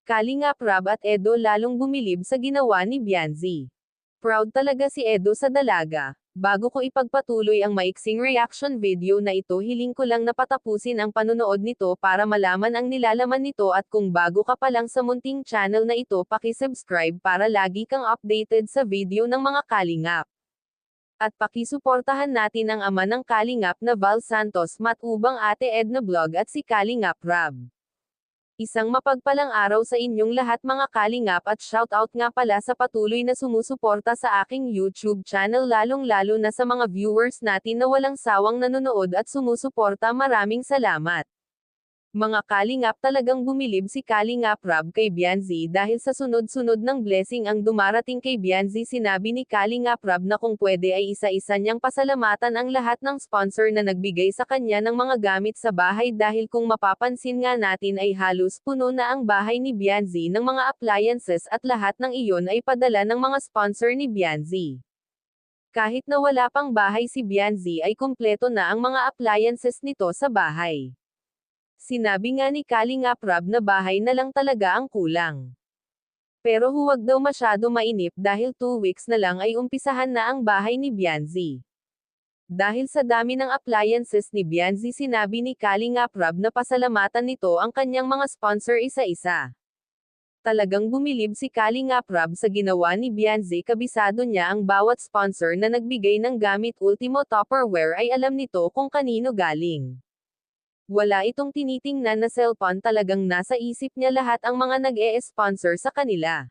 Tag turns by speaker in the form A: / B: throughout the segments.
A: Kalingap Rab at Edo lalong bumilib sa ginawa ni Bianzi. Proud talaga si Edo sa dalaga. Bago ko ipagpatuloy ang maiksing reaction video na ito, hiling ko lang na patapusin ang panonood nito para malaman ang nilalaman nito, at kung bago ka pa lang sa munting channel na ito, paki-subscribe para lagi kang updated sa video ng mga kalingap. At pakisuportahan natin ang ama ng kalingap na Val Santos, Matubang Ate Edna Vlog at si Kalingap Rab. Isang mapagpalang araw sa inyong lahat mga kalingap, at shoutout nga pala sa patuloy na sumusuporta sa aking YouTube channel, lalong-lalo na sa mga viewers natin na walang sawang nanonood at sumusuporta. Maraming salamat. Mga kalingap, talagang bumilib si Kalingap Rab kay Bianzi dahil sa sunod-sunod ng blessing ang dumarating kay Bianzi. Sinabi ni Kalingap Rab na kung pwede ay isa-isa niyang pasalamatan ang lahat ng sponsor na nagbigay sa kanya ng mga gamit sa bahay, dahil kung mapapansin nga natin ay halos puno na ang bahay ni Bianzi ng mga appliances, at lahat ng iyon ay padala ng mga sponsor ni Bianzi. Kahit na wala pang bahay si Bianzi ay kumpleto na ang mga appliances nito sa bahay. Sinabi nga ni Kalingap Rab na bahay na lang talaga ang kulang. Pero huwag daw masyado mainip dahil 2 weeks na lang ay umpisahan na ang bahay ni Bianzi. Dahil sa dami ng appliances ni Bianzi, sinabi ni Kalingap Rab na pasalamatan nito ang kanyang mga sponsor isa-isa. Talagang bumilib si Kalingap Rab sa ginawa ni Bianzi. Kabisado niya ang bawat sponsor na nagbigay ng gamit. Ultimo Tupperware ay alam nito kung kanino galing. Wala itong tinitingnan na cellphone, talagang nasa isip niya lahat ang mga nag-e-sponsor sa kanila.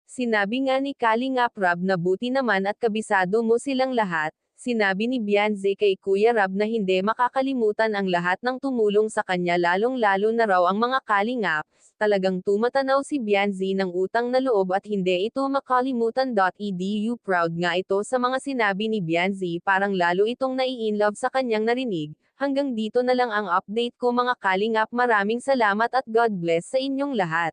A: Sinabi nga ni Kalingap Rab na buti naman at kabisado mo silang lahat. Sinabi ni Bianzi kay Kuya Rab na hindi makakalimutan ang lahat ng tumulong sa kanya, lalong-lalo na raw ang mga kalingap. Talagang tumatanaw si Bianzi ng utang na loob at hindi ito makalimutan. Edu proud nga ito sa mga sinabi ni Bianzi, parang lalo itong nai-inlove sa kanyang narinig. Hanggang dito na lang ang update ko mga kalingap, maraming salamat at God bless sa inyong lahat.